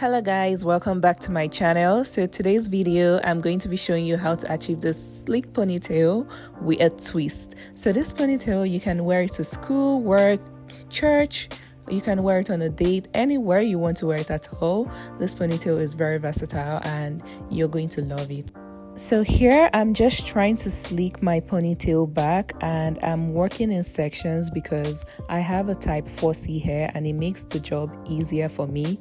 Hello guys, welcome back to my channel. So today's video I'm going to be showing you how to achieve this sleek ponytail with a twist. So this ponytail, you can wear it to school, work, church, you can wear it on a date, anywhere you want to wear it at all. This ponytail is very versatile and you're going to love it. So here I'm just trying to sleek my ponytail back, and I'm working in sections because I have a type 4C hair and it makes the job easier for me.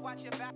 Watch your back.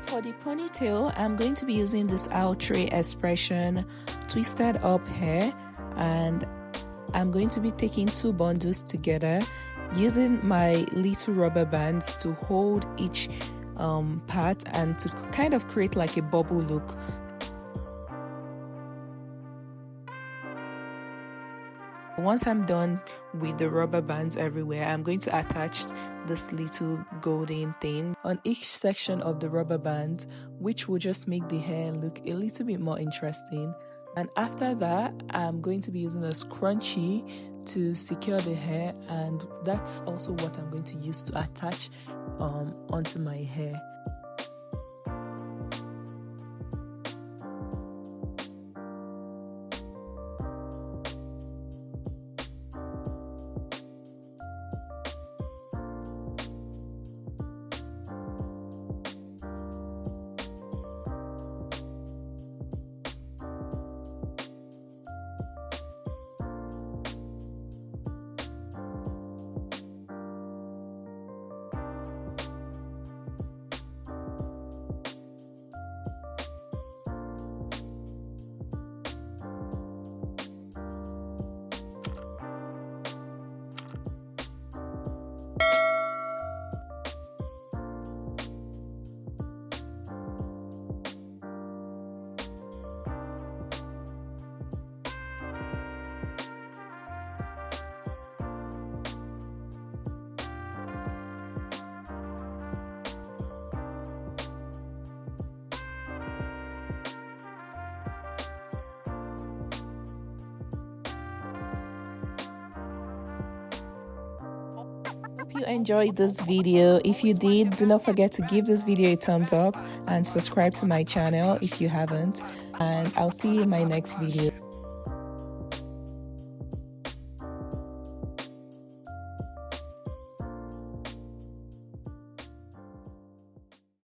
For the ponytail, I'm going to be using this outre expression twisted up hair, and I'm going to be taking two bundles together using my little rubber bands to hold each part and to kind of create like a bubble look. Once I'm done with the rubber bands everywhere, I'm going to attach this little golden thing on each section of the rubber band, which will just make the hair look a little bit more interesting. And after that, I'm going to be using a scrunchie to secure the hair, and that's also what I'm going to use to attach onto my hair. Hope you enjoyed this video. If you did, do not forget to give this video a thumbs up and subscribe to my channel if you haven't, and I'll see you in my next video.